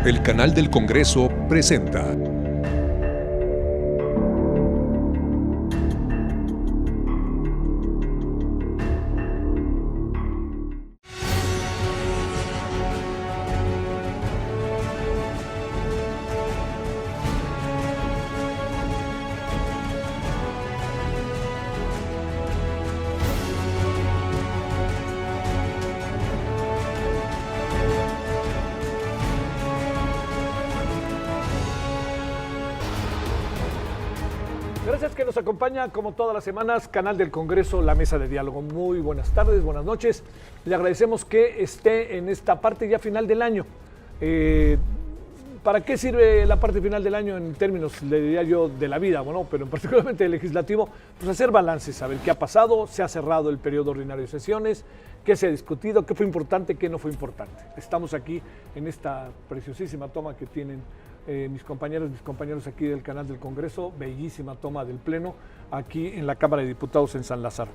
El canal del Congreso presenta. Gracias que nos acompaña como todas las semanas, Canal del Congreso, la mesa de diálogo. Muy buenas tardes, buenas noches. Le agradecemos que esté en esta parte ya final del año. ¿Para qué sirve la parte final del año en términos, le diría yo, de la vida? Bueno, pero particularmente del legislativo, pues hacer balances, saber qué ha pasado, se ha cerrado el periodo ordinario de sesiones, qué se ha discutido, qué fue importante, qué no fue importante. Estamos aquí en esta preciosísima toma que tienen mis compañeros aquí del canal del Congreso, bellísima toma del Pleno, aquí en la Cámara de Diputados en San Lázaro.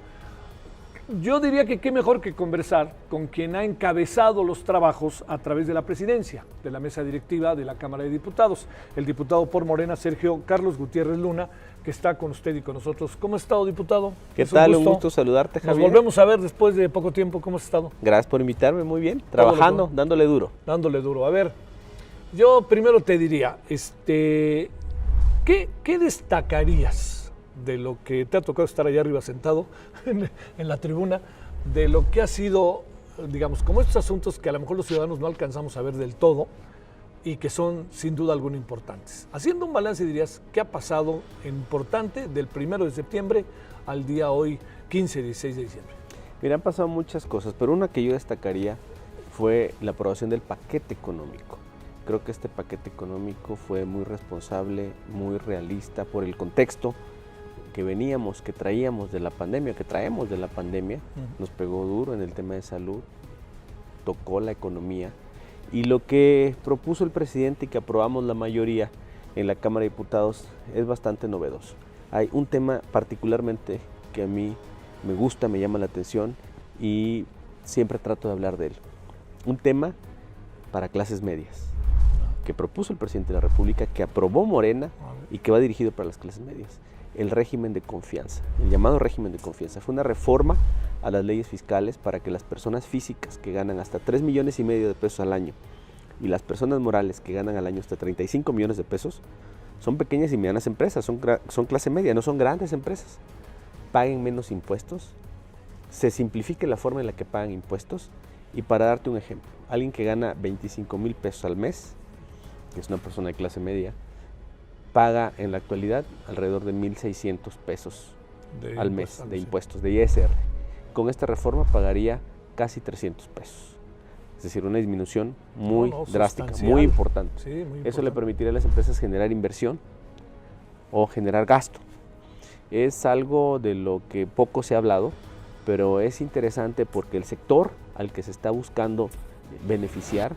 Yo diría que qué mejor que conversar con quien ha encabezado los trabajos a través de la presidencia, de la mesa directiva de la Cámara de Diputados, el diputado por Morena, Sergio Carlos Gutiérrez Luna, que está con usted y con nosotros. ¿Cómo ha estado, diputado? ¿Qué tal? Un gusto saludarte, Javier. Nos volvemos a ver después de poco tiempo. ¿Cómo has estado? Gracias por invitarme, muy bien. Trabajando, dándole duro. Dándole duro. A ver, yo primero te diría, ¿qué destacarías de lo que te ha tocado estar allá arriba sentado en la tribuna, de lo que ha sido, digamos, como estos asuntos que a lo mejor los ciudadanos no alcanzamos a ver del todo y que son sin duda alguna importantes? Haciendo un balance dirías, ¿qué ha pasado importante del 1 de septiembre al día hoy, 15, 16 de diciembre? Mira, han pasado muchas cosas, pero una que yo destacaría fue la aprobación del paquete económico. Creo que este paquete económico fue muy responsable, muy realista por el contexto que traíamos de la pandemia, que traemos de la pandemia. Nos pegó duro en el tema de salud, tocó la economía. Y lo que propuso el presidente y que aprobamos la mayoría en la Cámara de Diputados es bastante novedoso. Hay un tema particularmente que a mí me gusta, me llama la atención y siempre trato de hablar de él. Un tema para clases medias, que propuso el presidente de la República, que aprobó Morena y que va dirigido para las clases medias. El régimen de confianza, el llamado régimen de confianza. Fue una reforma a las leyes fiscales para que las personas físicas que ganan hasta 3,5 millones de pesos al año y las personas morales que ganan al año hasta 35 millones de pesos, son pequeñas y medianas empresas, son clase media, no son grandes empresas, paguen menos impuestos, se simplifique la forma en la que pagan impuestos. Y para darte un ejemplo, alguien que gana 25,000 pesos al mes, que es una persona de clase media, paga en la actualidad alrededor de 1,600 pesos al mes de impuestos, de ISR. Con esta reforma pagaría casi 300 pesos. Es decir, una disminución muy drástica, muy importante. Sí, muy importante. Eso le permitiría a las empresas generar inversión o generar gasto. Es algo de lo que poco se ha hablado, pero es interesante porque el sector al que se está buscando beneficiar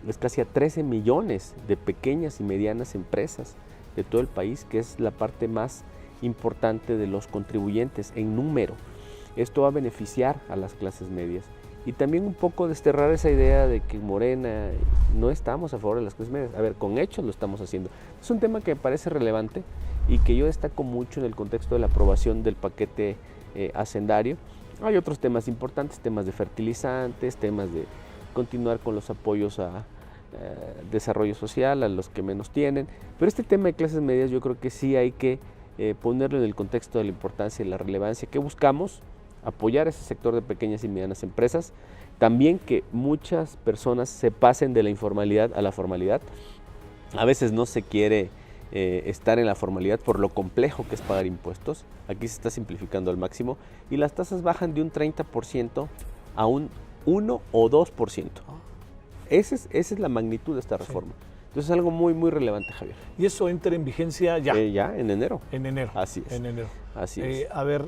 es casi a 13 millones de pequeñas y medianas empresas de todo el país, que es la parte más importante de los contribuyentes en número. Esto va a beneficiar a las clases medias y también un poco desterrar esa idea de que Morena no estamos a favor de las clases medias. A ver, con hechos lo estamos haciendo. Es un tema que me parece relevante y que yo destaco mucho en el contexto de la aprobación del paquete hacendario. Hay otros temas importantes, temas de fertilizantes, temas de continuar con los apoyos a desarrollo social, a los que menos tienen, pero este tema de clases medias yo creo que sí hay que ponerlo en el contexto de la importancia y la relevancia que buscamos, apoyar ese sector de pequeñas y medianas empresas, también que muchas personas se pasen de la informalidad a la formalidad. A veces no se quiere estar en la formalidad por lo complejo que es pagar impuestos. Aquí se está simplificando al máximo y las tasas bajan de un 30% a un 1 o 2%. Esa es la magnitud de esta reforma. Sí. Entonces es algo muy, muy relevante, Javier. ¿Y eso entra en vigencia ya? Ya, en enero. En enero. Así es. En enero. Así es. A ver,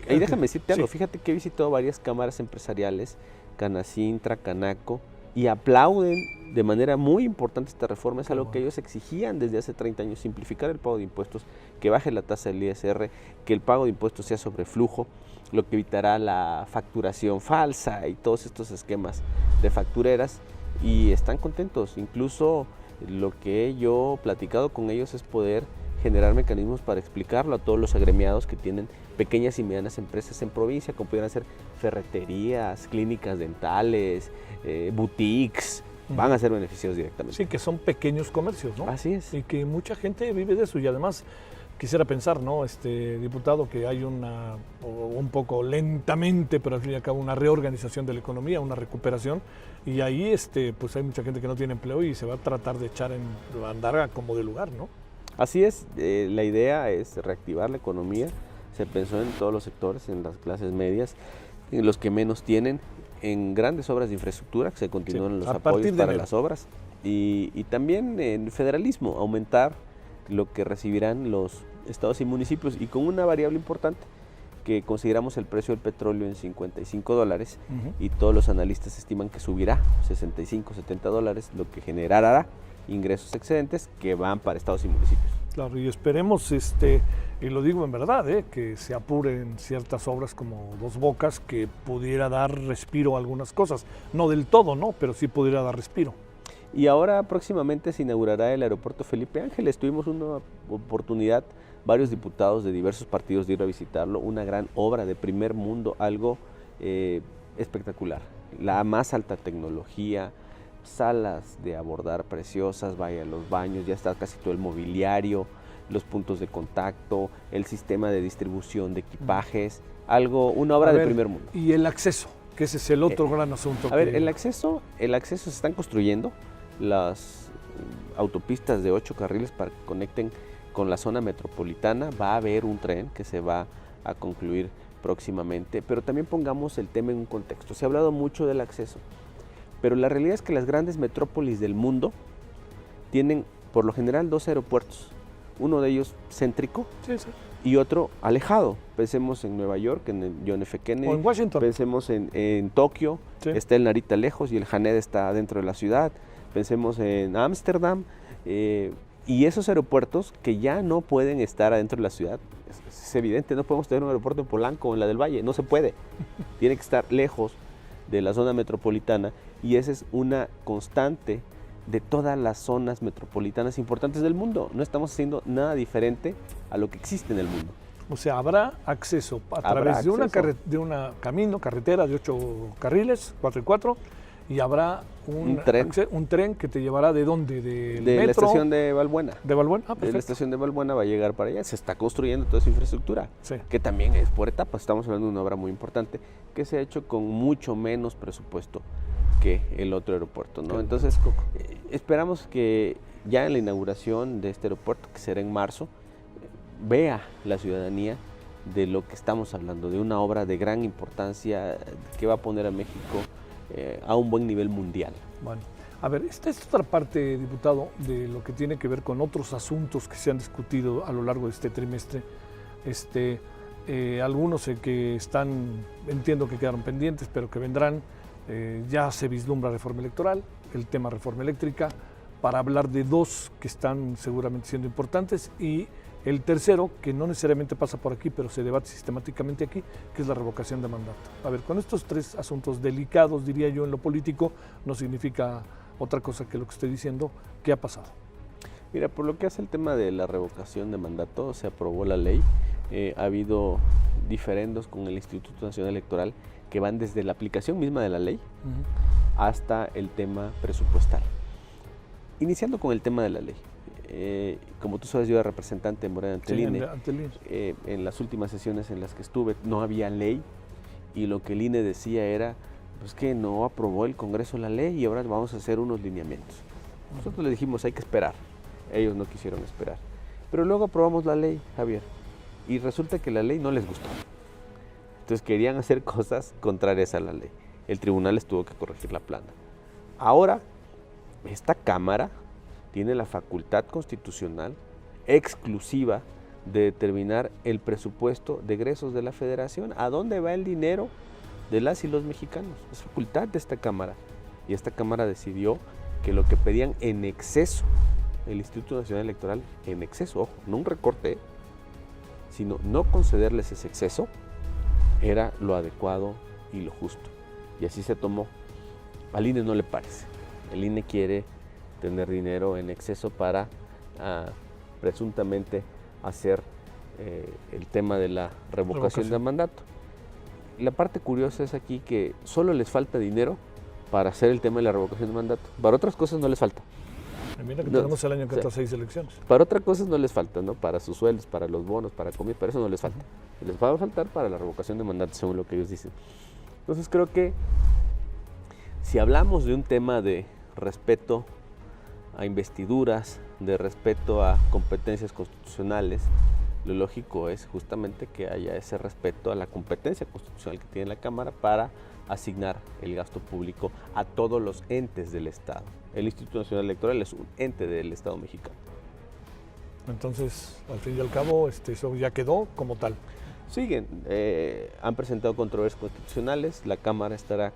Y déjame decirte algo. Sí. Fíjate que he visitado varias cámaras empresariales, Canacintra, Canaco, y aplauden de manera muy importante esta reforma. Es algo que ellos exigían desde hace 30 años, simplificar el pago de impuestos, que baje la tasa del ISR, que el pago de impuestos sea sobre flujo, lo que evitará la facturación falsa y todos estos esquemas de factureras. y están contentos. Incluso lo que yo he platicado con ellos es poder generar mecanismos para explicarlo a todos los agremiados que tienen pequeñas y medianas empresas en provincia, como pudieran ser ferreterías, clínicas dentales, boutiques, van a ser beneficiados directamente. Sí, que son pequeños comercios, ¿no? Así es. Y que mucha gente vive de eso, y además quisiera pensar, ¿no, diputado, que hay un poco lentamente, pero al fin y al cabo, una reorganización de la economía, una recuperación, y ahí pues hay mucha gente que no tiene empleo y se va a tratar de echar a andar como de lugar, ¿no? Así es, la idea es reactivar la economía. Se pensó en todos los sectores, en las clases medias, en los que menos tienen, en grandes obras de infraestructura, que se continúen los apoyos para las obras, y también en federalismo, aumentar lo que recibirán los estados y municipios, y con una variable importante, que consideramos el precio del petróleo en $55, y todos los analistas estiman que subirá $65, $70, lo que generará ingresos excedentes que van para estados y municipios. Claro, y esperemos, y lo digo en verdad, que se apuren ciertas obras como Dos Bocas, que pudiera dar respiro a algunas cosas. No del todo, ¿no? Pero sí pudiera dar respiro. Y ahora próximamente se inaugurará el aeropuerto Felipe Ángeles. Tuvimos una oportunidad, varios diputados de diversos partidos, de ir a visitarlo. Una gran obra de primer mundo, algo espectacular. La más alta tecnología, salas de abordar preciosas, vaya, los baños, ya está casi todo el mobiliario, los puntos de contacto, el sistema de distribución de equipajes, una obra de primer mundo. Y el acceso, que ese es el otro gran asunto. A ver, el acceso se están construyendo las autopistas de 8 carriles para que conecten con la zona metropolitana. Va a haber un tren que se va a concluir próximamente, pero también pongamos el tema en un contexto. Se ha hablado mucho del acceso, pero la realidad es que las grandes metrópolis del mundo tienen por lo general 2 aeropuertos, uno de ellos céntrico, sí. Y otro alejado. Pensemos en Nueva York, en el John F. Kennedy, o en Washington. Pensemos en Tokio, sí. Está el Narita lejos y el Haneda está dentro de la ciudad. Pensemos en Ámsterdam, y esos aeropuertos que ya no pueden estar adentro de la ciudad. Es evidente, no podemos tener un aeropuerto en Polanco o en la del Valle, no se puede. Tiene que estar lejos de la zona metropolitana, y esa es una constante de todas las zonas metropolitanas importantes del mundo. No estamos haciendo nada diferente a lo que existe en el mundo. O sea, habrá acceso a través de una carretera de 8 carriles, 4 y 4, y habrá un tren que te llevará ¿de dónde? De la estación de Balbuena. ¿De Balbuena? Ah, de la estación de Balbuena va a llegar para allá. Se está construyendo toda esa infraestructura, sí, que también es por etapas. Estamos hablando de una obra muy importante que se ha hecho con mucho menos presupuesto que el otro aeropuerto, ¿no? Entonces, esperamos que ya en la inauguración de este aeropuerto, que será en marzo, vea la ciudadanía de lo que estamos hablando, de una obra de gran importancia que va a poner a México a un buen nivel mundial. Bueno, a ver, esta es otra parte, diputado, de lo que tiene que ver con otros asuntos que se han discutido a lo largo de este trimestre. Algunos que entiendo que quedaron pendientes, pero que vendrán. Ya se vislumbra reforma electoral, el tema reforma eléctrica, para hablar de 2 que están seguramente siendo importantes, y el tercero, que no necesariamente pasa por aquí, pero se debate sistemáticamente aquí, que es la revocación de mandato. A ver, con estos 3 asuntos delicados, diría yo, en lo político, no significa otra cosa que lo que estoy diciendo. ¿Qué ha pasado? Mira, por lo que hace el tema de la revocación de mandato, se aprobó la ley, ha habido diferendos con el Instituto Nacional Electoral que van desde la aplicación misma de la ley hasta el tema presupuestal. Iniciando con el tema de la ley, como tú sabes, yo era representante de Morena ante el INE. En las últimas sesiones en las que estuve no había ley, y lo que el INE decía era pues que no aprobó el Congreso la ley y ahora vamos a hacer unos lineamientos. Nosotros le dijimos hay que esperar, ellos no quisieron esperar, pero luego aprobamos la ley, Javier, y resulta que la ley no les gustó. Entonces querían hacer cosas contrarias a la ley. El tribunal les tuvo que corregir la plana. Ahora, esta Cámara tiene la facultad constitucional exclusiva de determinar el presupuesto de egresos de la Federación. ¿A dónde va el dinero de las y los mexicanos? Es facultad de esta Cámara. Y esta Cámara decidió que lo que pedían en exceso, el Instituto Nacional Electoral, en exceso, ojo, no un recorte, sino no concederles ese exceso, era lo adecuado y lo justo. Y así se tomó. Al INE no le parece. El INE quiere tener dinero en exceso para presuntamente hacer el tema de la revocación de mandato. La parte curiosa es aquí que solo les falta dinero para hacer el tema de la revocación de mandato. Para otras cosas no les falta. Mira que tenemos el año que entra 6 elecciones. Para otras cosas no les falta, ¿no? Para sus sueldos, para los bonos, para comida, para eso no les falta. Les va a faltar para la revocación de mandato, según lo que ellos dicen. Entonces creo que si hablamos de un tema de respeto a investiduras, de respeto a competencias constitucionales, lo lógico es justamente que haya ese respeto a la competencia constitucional que tiene la Cámara para asignar el gasto público a todos los entes del Estado. El Instituto Nacional Electoral es un ente del Estado mexicano. Entonces, al fin y al cabo, eso ya quedó como tal. Siguen, han presentado controversias constitucionales, la Cámara estará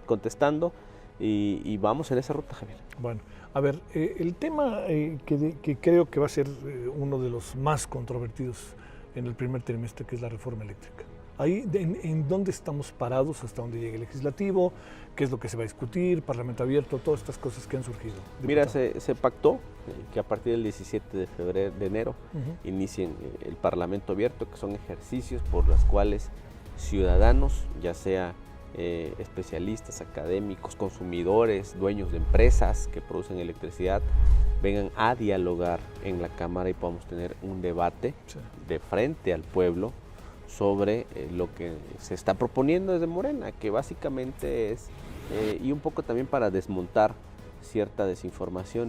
contestando y vamos en esa ruta, Javier. Bueno, a ver, el tema que creo que va a ser uno de los más controvertidos en el primer trimestre, que es la reforma eléctrica. Ahí, ¿en dónde estamos parados hasta dónde llegue el legislativo? ¿Qué es lo que se va a discutir? Parlamento abierto, todas estas cosas que han surgido. Mira, se pactó que a partir del 17 de enero inicien el Parlamento abierto, que son ejercicios por los cuales ciudadanos, ya sea especialistas, académicos, consumidores, dueños de empresas que producen electricidad, vengan a dialogar en la Cámara y podamos tener un debate de frente al pueblo sobre lo que se está proponiendo desde Morena, que básicamente es, y un poco también para desmontar cierta desinformación,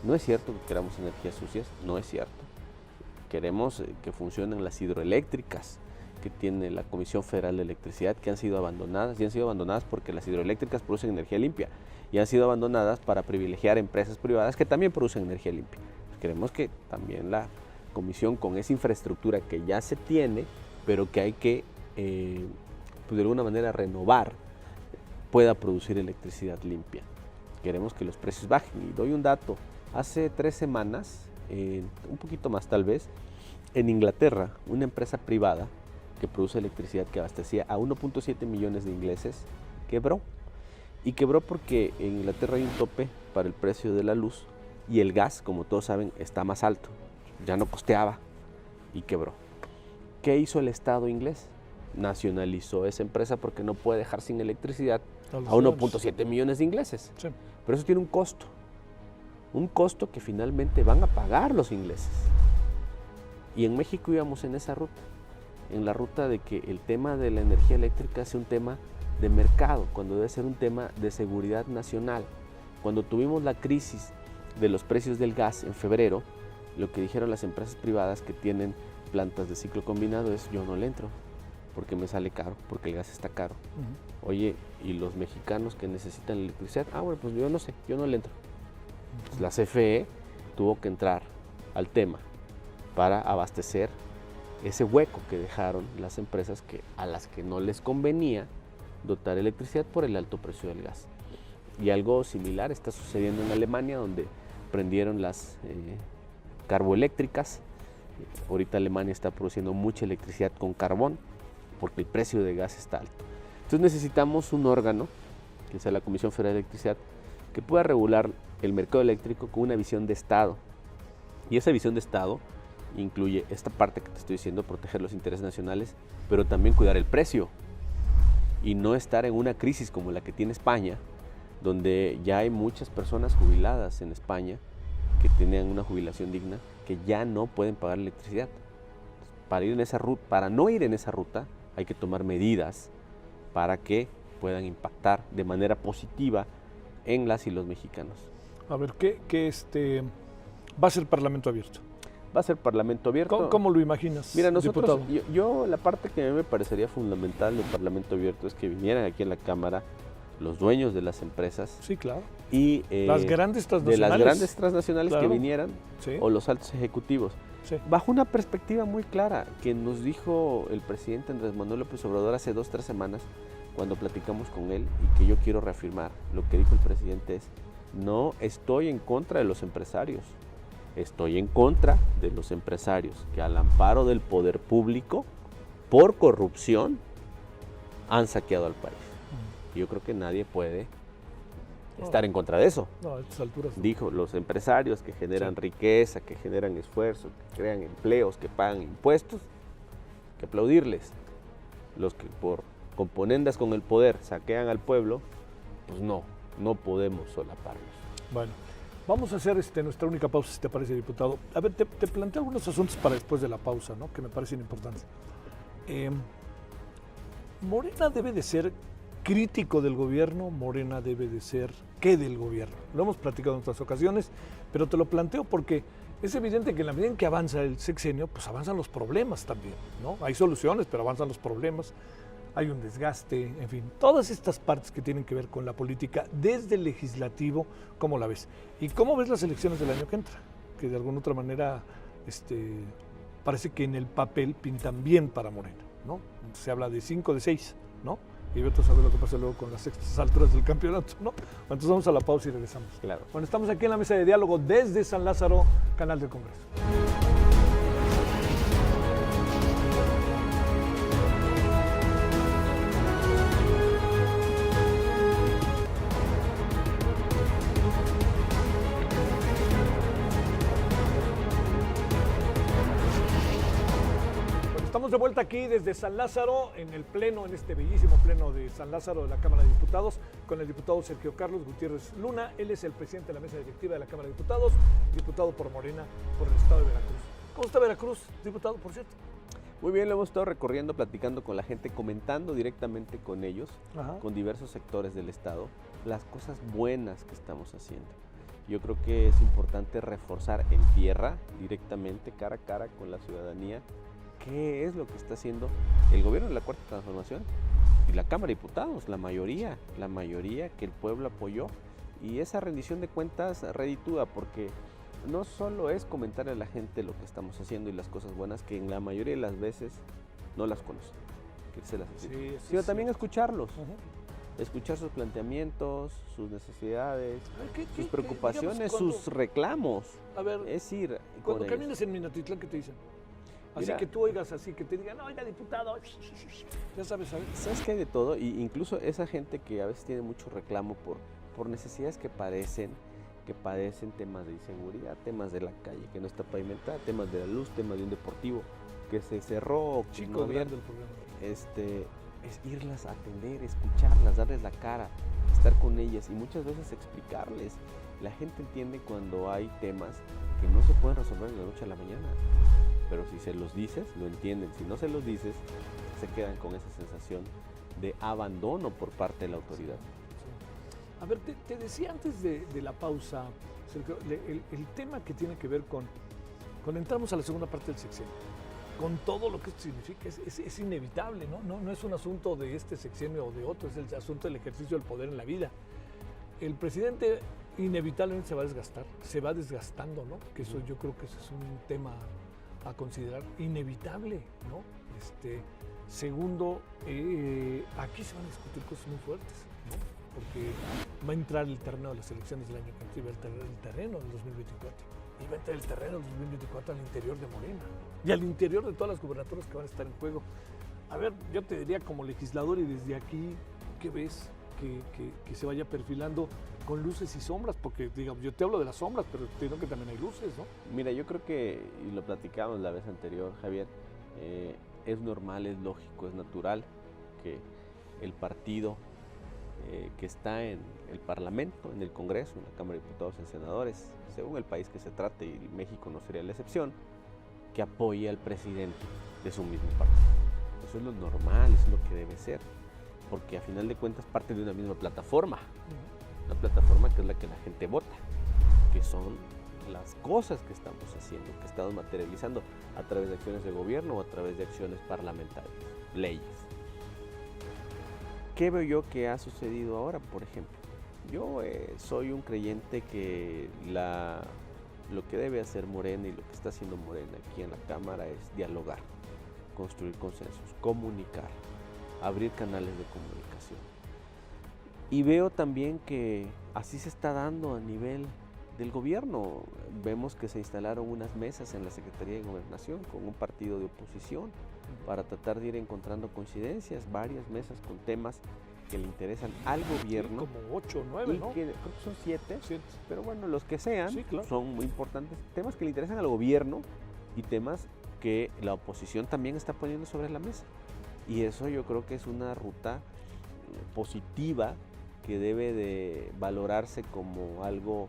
no es cierto que queramos energías sucias, no es cierto. Queremos que funcionen las hidroeléctricas que tiene la Comisión Federal de Electricidad, que han sido abandonadas, y han sido abandonadas porque las hidroeléctricas producen energía limpia, y han sido abandonadas para privilegiar empresas privadas que también producen energía limpia. Queremos que también la Comisión, con esa infraestructura que ya se tiene, pero que hay que, pues de alguna manera, renovar, pueda producir electricidad limpia. Queremos que los precios bajen. Y doy un dato. Hace 3 semanas, un poquito más tal vez, en Inglaterra, una empresa privada que produce electricidad, que abastecía a 1.7 millones de ingleses, quebró. Y quebró porque en Inglaterra hay un tope para el precio de la luz y el gas, como todos saben, está más alto. Ya no costeaba y quebró. ¿Qué hizo el Estado inglés? Nacionalizó esa empresa porque no puede dejar sin electricidad a 1.7 millones de ingleses. Sí. Pero eso tiene un costo que finalmente van a pagar los ingleses. Y en México íbamos en esa ruta, en la ruta de que el tema de la energía eléctrica sea un tema de mercado, cuando debe ser un tema de seguridad nacional. Cuando tuvimos la crisis de los precios del gas en febrero, lo que dijeron las empresas privadas que tienen plantas de ciclo combinado es: yo no le entro porque me sale caro, porque el gas está caro. Oye, ¿y los mexicanos que necesitan electricidad? Bueno, pues yo no sé, yo no le entro. Pues la CFE tuvo que entrar al tema para abastecer ese hueco que dejaron las empresas a las que no les convenía dotar electricidad por el alto precio del gas. Y algo similar está sucediendo en Alemania, donde prendieron las carboeléctricas. Ahorita Alemania está produciendo mucha electricidad con carbón porque el precio de gas está alto. Entonces necesitamos un órgano, que sea la Comisión Federal de Electricidad, que pueda regular el mercado eléctrico con una visión de Estado. Y esa visión de Estado incluye esta parte que te estoy diciendo: proteger los intereses nacionales, pero también cuidar el precio y no estar en una crisis como la que tiene España, donde ya hay muchas personas jubiladas en España que tenían una jubilación digna, que ya no pueden pagar electricidad. Para no ir en esa ruta hay que tomar medidas para que puedan impactar de manera positiva en las y los mexicanos. A ver, ¿qué va a ser Parlamento abierto? Va a ser Parlamento abierto. ¿Cómo lo imaginas, Mira, nosotros, diputado? yo la parte que a mí me parecería fundamental del Parlamento abierto es que vinieran aquí en la Cámara los dueños de las empresas. Sí, claro. Y las grandes transnacionales. De las grandes transnacionales, claro, que vinieran, sí, o los altos ejecutivos. Sí. Bajo una perspectiva muy clara que nos dijo el presidente Andrés Manuel López Obrador hace 2 o 3 semanas, cuando platicamos con él, y que yo quiero reafirmar. Lo que dijo el presidente es: no estoy en contra de los empresarios, estoy en contra de los empresarios que, al amparo del poder público, por corrupción, han saqueado al país. Yo creo que nadie puede estar en contra de eso. No, a estas alturas. Dijo, los empresarios que generan riqueza, que generan esfuerzo, que crean empleos, que pagan impuestos, hay que aplaudirles. Los que por componendas con el poder saquean al pueblo, pues no podemos solaparlos. Bueno, vamos a hacer nuestra única pausa, si te parece, diputado. A ver, te planteo algunos asuntos para después de la pausa, ¿no? Que me parecen importantes. Morena debe de ser crítico del gobierno, Morena debe de ser ¿qué del gobierno? Lo hemos platicado en otras ocasiones, pero te lo planteo porque es evidente que en la medida en que avanza el sexenio, pues avanzan los problemas también, ¿no? Hay soluciones, pero avanzan los problemas, hay un desgaste, en fin, todas estas partes que tienen que ver con la política desde el legislativo, ¿cómo la ves? ¿Y cómo ves las elecciones del año que entra? Que de alguna otra manera parece que en el papel pintan bien para Morena, ¿no? Se habla de 5 de 6, ¿no? Y vete a saber lo que pasa luego con las sextas alturas del campeonato, ¿no? Entonces vamos a la pausa y regresamos. Claro. Bueno, estamos aquí en la mesa de diálogo desde San Lázaro, Canal del Congreso. Estamos de vuelta aquí desde San Lázaro, en el pleno, en este bellísimo pleno de San Lázaro de la Cámara de Diputados, con el diputado Sergio Carlos Gutiérrez Luna. Él es el presidente de la mesa directiva de la Cámara de Diputados, diputado por Morena, por el estado de Veracruz. ¿Cómo está Veracruz, diputado, por cierto? Muy bien, lo hemos estado recorriendo, platicando con la gente, comentando directamente con ellos, con diversos sectores del estado, las cosas buenas que estamos haciendo. Yo creo que es importante reforzar en tierra, directamente, cara a cara con la ciudadanía, qué es lo que está haciendo el gobierno de la Cuarta Transformación y la Cámara de Diputados, la mayoría que el pueblo apoyó. Y esa rendición de cuentas reditúa, porque no solo es comentarle a la gente lo que estamos haciendo y las cosas buenas, que en la mayoría de las veces no las conocen, sino también escucharlos. Escuchar sus planteamientos, sus necesidades, sus preocupaciones, sus reclamos. A ver, es ir cuando caminas en Minatitlán, ¿qué te dicen? Así Mira, que tú oigas así, que te digan, oiga, diputado, ya sabes, ¿sabes? ¿Sabes que hay de todo? Y incluso esa gente que a veces tiene mucho reclamo por necesidades que padecen temas de inseguridad, temas de la calle que no está pavimentada, temas de la luz, temas de un deportivo que se cerró. Chico, no grande el problema. Es irlas a atender, escucharlas, darles la cara, estar con ellas y muchas veces explicarles. La gente entiende cuando hay temas que no se pueden resolver de la noche a la mañana. Pero si se los dices, lo entienden. Si no se los dices, se quedan con esa sensación de abandono por parte de la autoridad. Sí. A ver, te decía antes de la pausa, Sergio, el tema que tiene que ver con entramos a la segunda parte del sexenio, con todo lo que esto significa, es inevitable, ¿no? No es un asunto de este sexenio o de otro, es el asunto del ejercicio del poder en la vida. El presidente inevitablemente se va a desgastar, se va desgastando, ¿no? Que eso yo creo que ese es un tema a considerar inevitable, ¿no? Segundo, aquí se van a discutir cosas muy fuertes, ¿no? Porque va a entrar el terreno de las elecciones del año que viene, el terreno del 2024. Y va a entrar el terreno del 2024 al interior de Morena y al interior de todas las gubernaturas que van a estar en juego. A ver, yo te diría como legislador y desde aquí, ¿qué ves que se vaya perfilando con luces y sombras? Porque, digamos, yo te hablo de las sombras, pero entiendo que también hay luces, ¿no? Mira, yo creo que, y lo platicamos la vez anterior, Javier, es normal, es lógico, es natural que el partido que está en el Parlamento, en el Congreso, en la Cámara de Diputados, en senadores, según el país que se trate, y México no sería la excepción, que apoye al presidente de su mismo partido. Eso es lo normal, eso es lo que debe ser, porque a final de cuentas parte de una misma plataforma, una plataforma que es la que la gente vota, que son las cosas que estamos haciendo, que estamos materializando a través de acciones de gobierno o a través de acciones parlamentarias, leyes. ¿Qué veo yo que ha sucedido ahora, por ejemplo? Yo soy un creyente que lo que debe hacer Morena y lo que está haciendo Morena aquí en la Cámara es dialogar, construir consensos, comunicar, abrir canales de comunicación. Y veo también que así se está dando a nivel del gobierno. Vemos que se instalaron unas mesas en la Secretaría de Gobernación con un partido de oposición para tratar de ir encontrando coincidencias, varias mesas con temas que le interesan al gobierno. Sí, como 8 o 9, y ¿no? creo que son 7, Sí. pero bueno, los que sean Sí, claro. son muy importantes. Temas que le interesan al gobierno y temas que la oposición también está poniendo sobre la mesa. Y eso yo creo que es una ruta positiva que debe de valorarse como algo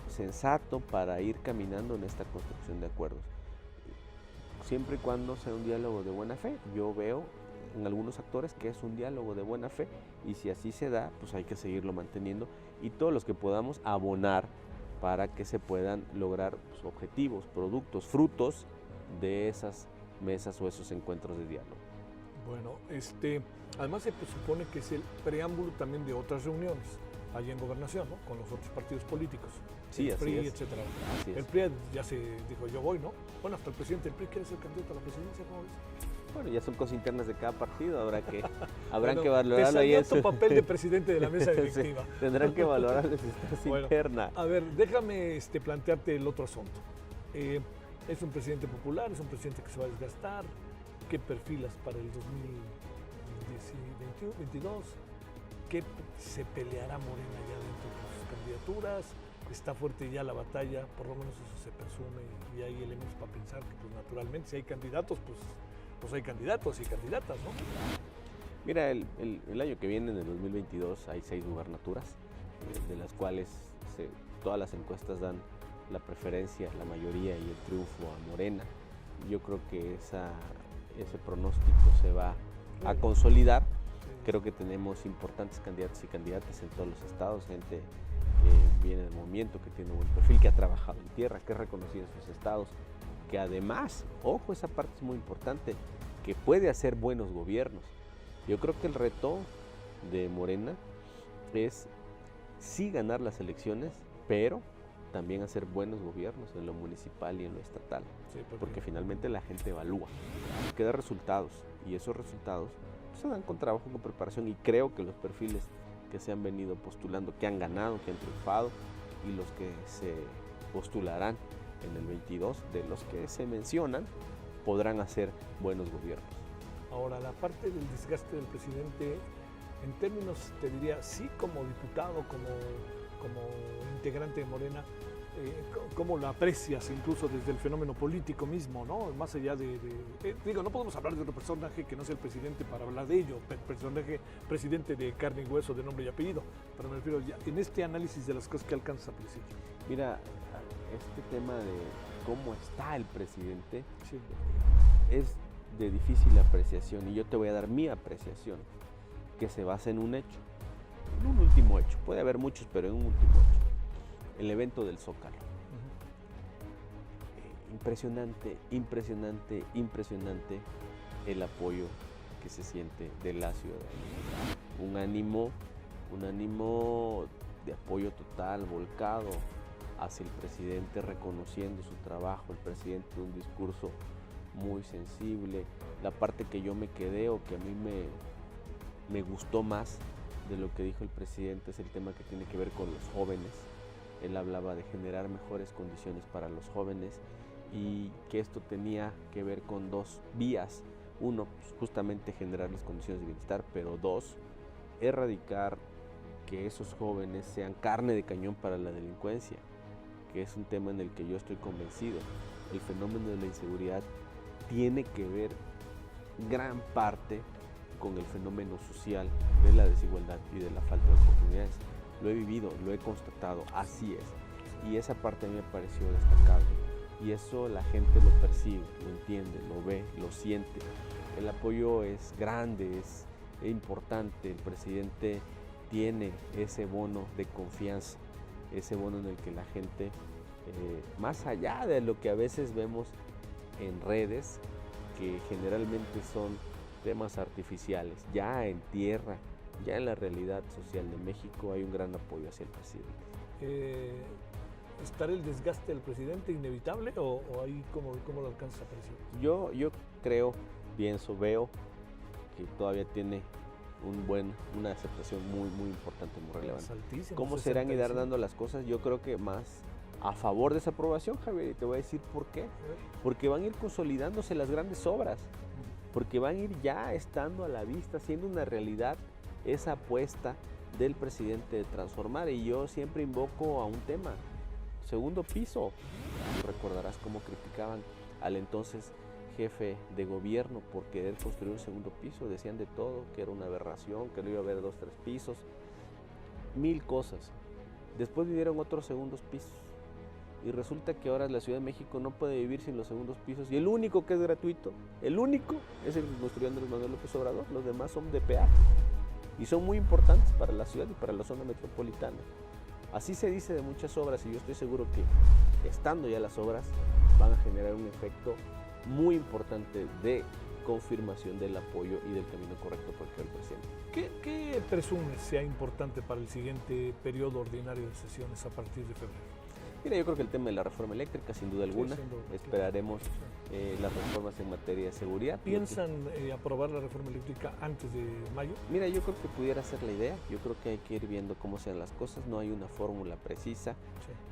sensato para ir caminando en esta construcción de acuerdos. Siempre y cuando sea un diálogo de buena fe, yo veo en algunos actores que es un diálogo de buena fe, y si así se da, pues hay que seguirlo manteniendo y todos los que podamos abonar para que se puedan lograr pues, objetivos, productos, frutos de esas mesas o esos encuentros de diálogo. Bueno, además se presupone que es el preámbulo también de otras reuniones allí en Gobernación, ¿no? Con los otros partidos políticos, Sí, el así PRI, es. etcétera. Así es. El PRI ya se dijo, yo voy, ¿no? Bueno, hasta el presidente del PRI quiere ser candidato a la presidencia, ¿cómo ves? Bueno, ya son cosas internas de cada partido, habrán Bueno, que valorarlo. te salió y eso. tu papel de presidente de la mesa directiva. Sí, tendrán que valorar la existencia Bueno, interna. A ver, déjame plantearte el otro asunto. Es un presidente popular, es un presidente que se va a desgastar. ¿Qué perfilas para el 2022? ¿Qué se peleará Morena ya dentro de sus candidaturas? Está fuerte ya la batalla, por lo menos eso se presume, y hay elementos para pensar que pues naturalmente si hay candidatos, pues hay candidatos y candidatas, ¿no? Mira, el año que viene, en el 2022, hay 6 gubernaturas, de las cuales todas las encuestas dan la preferencia, la mayoría y el triunfo a Morena. Yo creo que ese pronóstico se va a consolidar. Creo que tenemos importantes candidatos y candidatas en todos los estados, gente que viene del movimiento, que tiene buen perfil, que ha trabajado en tierra, que es reconocida en sus estados, que además, ojo, esa parte es muy importante, que puede hacer buenos gobiernos. Yo creo que el reto de Morena es sí ganar las elecciones, pero también hacer buenos gobiernos en lo municipal y en lo estatal, Sí, porque finalmente la gente evalúa, que da resultados, y esos resultados se dan con trabajo, con preparación, y creo que los perfiles que se han venido postulando, que han ganado, que han triunfado, y los que se postularán en el 22, de los que se mencionan, podrán hacer buenos gobiernos. Ahora, la parte del desgaste del presidente, en términos, te diría, sí como diputado, como integrante de Morena, ¿cómo lo aprecias incluso desde el fenómeno político mismo, ¿no? Más allá digo, no podemos hablar de otro personaje que no sea el presidente para hablar de ello, presidente de carne y hueso, de nombre y apellido, pero me refiero ya en este análisis de las cosas que alcanzas a apreciar. Mira, este tema de cómo está el presidente Sí. es de difícil apreciación, y yo te voy a dar mi apreciación, que se basa en un hecho, en un último hecho. Puede haber muchos, pero en un último hecho. El evento del Zócalo. Impresionante, impresionante, impresionante el apoyo que se siente de la ciudadanía. Un ánimo de apoyo total, volcado hacia el presidente, reconociendo su trabajo, el presidente de un discurso muy sensible. La parte que yo me quedé o que a mí me gustó más de lo que dijo el presidente es el tema que tiene que ver con los jóvenes. Él hablaba de generar mejores condiciones para los jóvenes y que esto tenía que ver con 2 vías. Uno, pues justamente generarles condiciones de bienestar, pero 2, erradicar que esos jóvenes sean carne de cañón para la delincuencia, que es un tema en el que yo estoy convencido. El fenómeno de la inseguridad tiene que ver gran parte con el fenómeno social de la desigualdad y de la falta de oportunidades. Lo he vivido, lo he constatado, así es. Y esa parte a mí me pareció destacable. Y eso la gente lo percibe, lo entiende, lo ve, lo siente. El apoyo es grande, es importante. El presidente tiene ese bono de confianza, ese bono en el que la gente, más allá de lo que a veces vemos en redes, que generalmente son temas artificiales, ya en tierra, ya en la realidad social de México hay un gran apoyo hacia el presidente. ¿Estará el desgaste del presidente inevitable o ahí cómo lo alcanzas a apreciar? Yo creo, pienso, veo que todavía tiene una aceptación muy importante, muy relevante. Altísimo, ¿Cómo serán y dar dando las cosas? Yo creo que más a favor de esa aprobación, Javier, y te voy a decir por qué. Porque van a ir consolidándose las grandes obras, porque van a ir ya estando a la vista, siendo una realidad esa apuesta del presidente de transformar, y yo siempre invoco a un tema, segundo piso. Tú recordarás cómo criticaban al entonces jefe de gobierno por querer construir un segundo piso, decían de todo, que era una aberración, que no iba a haber 2, 3 pisos, mil cosas. Después vinieron otros segundos pisos y resulta que ahora la Ciudad de México no puede vivir sin los segundos pisos, y el único que es gratuito, el único, es el que construyó Andrés Manuel López Obrador. Los demás son de peaje y son muy importantes para la ciudad y para la zona metropolitana. Así se dice de muchas obras, y yo estoy seguro que estando ya las obras van a generar un efecto muy importante de confirmación del apoyo y del camino correcto por el que el presidente. ¿Qué presumes sea importante para el siguiente periodo ordinario de sesiones a partir de febrero? Mira, yo creo que el tema de la reforma eléctrica, sin duda alguna, sin duda, esperaremos las reformas en materia de seguridad. ¿Piensan aprobar la reforma eléctrica antes de mayo? Mira, yo creo que pudiera ser la idea. Yo creo que hay que ir viendo cómo sean las cosas. No hay una fórmula precisa,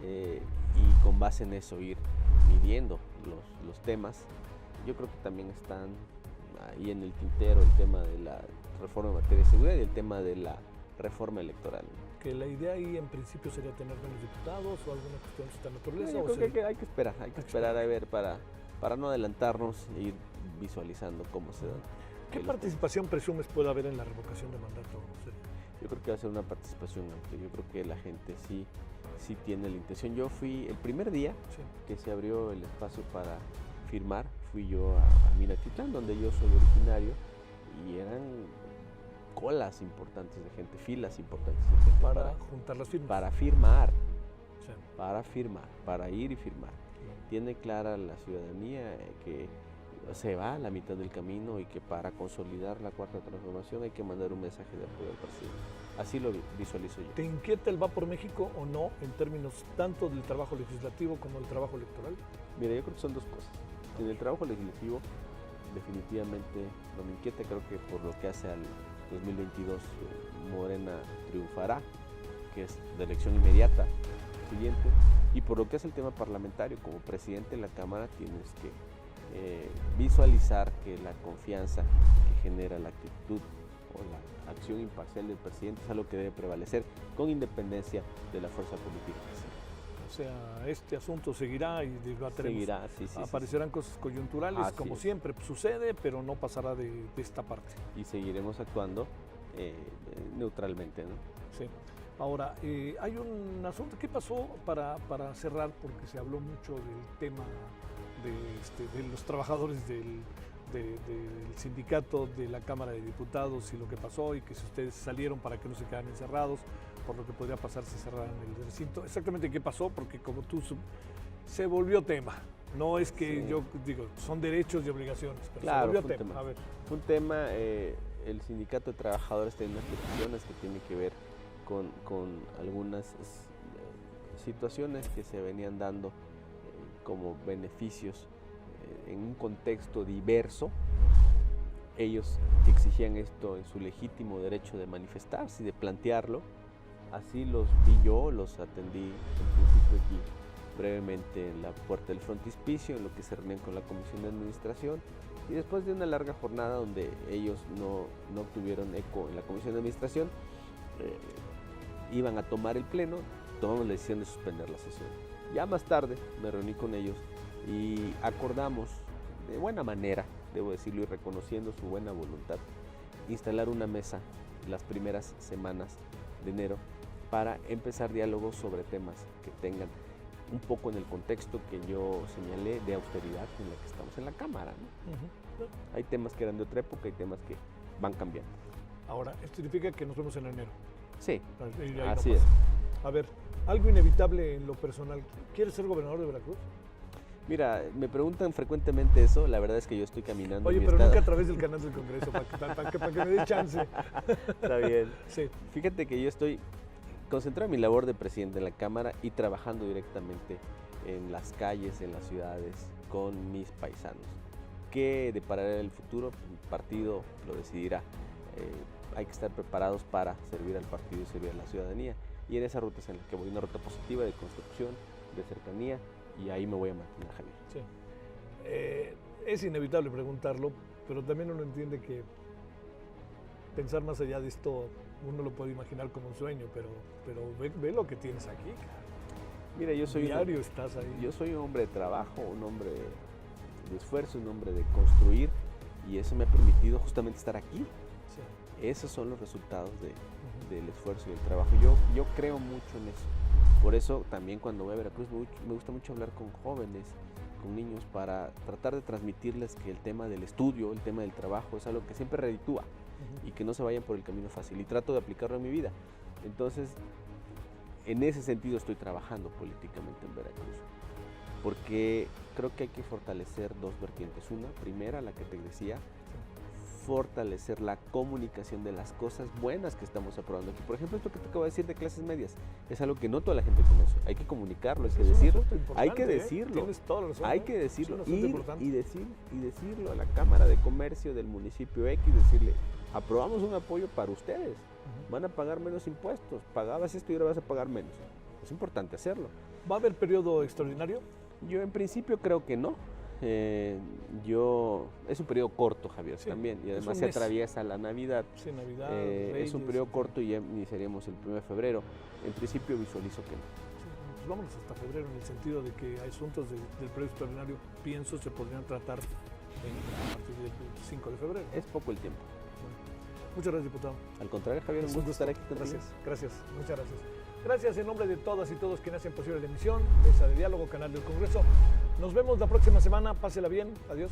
y con base en eso ir midiendo los temas. Yo creo que también están ahí en el tintero el tema de la reforma en materia de seguridad y el tema de la reforma electoral. Que la idea ahí en principio sería tener menos diputados o alguna cuestión de esta naturaleza. Yo creo que hay que esperar a ver para no adelantarnos e ir visualizando cómo se dan. ¿Qué participación presumes puede haber en la revocación de mandato? Yo creo que va a ser una participación amplia. Yo creo que la gente sí tiene la intención. Yo fui el primer día que se abrió el espacio para firmar, fui yo a Minatitlán, donde yo soy originario, y eran colas importantes de gente, filas importantes de gente para juntar las firmas. Para firmar, para ir y firmar. Tiene clara la ciudadanía que se va a la mitad del camino y que para consolidar la cuarta transformación hay que mandar un mensaje de apoyo al presidente. Así lo visualizo yo. ¿Te inquieta el Va por México o no en términos tanto del trabajo legislativo como del trabajo electoral? Mira, yo creo que son dos cosas. En el trabajo legislativo definitivamente no me inquieta. Creo que por lo que hace al 2022 Morena triunfará, que es de elección inmediata siguiente, y por lo que hace el tema parlamentario, como presidente de la Cámara tienes que visualizar que la confianza que genera la actitud o la acción imparcial del presidente es algo que debe prevalecer con independencia de la fuerza política que sea. O sea, este asunto seguirá y debatiremos. Seguirá, Aparecerán cosas coyunturales, como siempre sucede, pero no pasará de esta parte. Y seguiremos actuando neutralmente, ¿no? Sí. Ahora, hay un asunto. ¿Qué pasó para cerrar? Porque se habló mucho del tema de los trabajadores del sindicato de la Cámara de Diputados y lo que pasó, y que si ustedes salieron para que no se quedaran encerrados, por lo que podría pasar si cerraran el recinto. Exactamente qué pasó, porque como tú se volvió tema. No es que yo digo, son derechos y obligaciones, pero claro, se volvió tema. A ver. Fue un tema, el sindicato de trabajadores tiene unas peticiones que tienen que ver con algunas situaciones que se venían dando como beneficios en un contexto diverso. Ellos exigían esto en su legítimo derecho de manifestarse y de plantearlo. Así los vi yo, los atendí en principio aquí brevemente en la puerta del frontispicio, en lo que se reunían con la Comisión de Administración, y después de una larga jornada donde ellos no obtuvieron eco en la Comisión de Administración, iban a tomar el pleno, tomamos la decisión de suspender la sesión. Ya más tarde me reuní con ellos y acordamos de buena manera, debo decirlo, y reconociendo su buena voluntad, instalar una mesa las primeras semanas de enero para empezar diálogos sobre temas que tengan un poco en el contexto que yo señalé de austeridad en la que estamos en la Cámara, ¿no? Hay temas que eran de otra época y temas que van cambiando. Ahora, esto significa que nos vemos en enero. Sí, así es. A ver, algo inevitable en lo personal. ¿Quieres ser gobernador de Veracruz? Mira, me preguntan frecuentemente eso. La verdad es que yo estoy caminando. Oye, pero nunca a través del canal del Congreso, para que me dé chance. Está bien. Sí. Fíjate que yo estoy concentrado en mi labor de presidente de la Cámara y trabajando directamente en las calles, en las ciudades, con mis paisanos. ¿Qué deparará el futuro? El partido lo decidirá. Hay que estar preparados para servir al partido y servir a la ciudadanía. Y en esa ruta es en la que voy, una ruta positiva de construcción, de cercanía, y ahí me voy a mantener, Javier. Sí. Es inevitable preguntarlo, pero también uno entiende que pensar más allá de esto, uno lo puede imaginar como un sueño, pero ve lo que tienes aquí. Mira, yo soy Diario estás ahí. Yo soy un hombre de trabajo, un hombre de esfuerzo, un hombre de construir, y eso me ha permitido justamente estar aquí. Sí. Esos son los resultados del esfuerzo y del trabajo. Yo creo mucho en eso. Por eso también cuando voy a Veracruz me gusta mucho hablar con jóvenes, con niños, para tratar de transmitirles que el tema del estudio, el tema del trabajo es algo que siempre reditúa y que no se vayan por el camino fácil, y trato de aplicarlo en mi vida. Entonces, en ese sentido estoy trabajando políticamente en Veracruz, porque creo que hay que fortalecer dos vertientes. Una, primera, la que te decía, fortalecer la comunicación de las cosas buenas que estamos aprobando aquí. Por ejemplo, esto que te acabo de decir de clases medias, es algo que no toda la gente conoce. Hay que comunicarlo, hay que decirlo. Hay que decirlo. Tienes toda la razón, hay que decirlo. Y Decirlo a la Cámara de Comercio del municipio X, decirle, aprobamos un apoyo para ustedes. Van a pagar menos impuestos. Pagabas esto y ahora vas a pagar menos. Es importante hacerlo. ¿Va a haber periodo extraordinario? Yo en principio creo que no. Es un periodo corto, Javier, Sí, también, y además un se mes. atraviesa la Navidad. Sí, Navidad, Es un Reyes, periodo corto y ya iniciaríamos el 1 de febrero. En principio visualizo que no. Sí, pues vámonos hasta febrero, en el sentido de que hay asuntos del periodo extraordinario, pienso, se podrían tratar a partir del 5 de febrero. Es poco el tiempo. Muchas gracias, diputado. Al contrario, Javier, un gusto estar aquí contigo. Gracias, muchas gracias. Gracias en nombre de todas y todos quienes hacen posible la emisión, Mesa de Diálogo, Canal del Congreso. Nos vemos la próxima semana, pásela bien, adiós.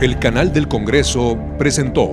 El canal del Congreso presentó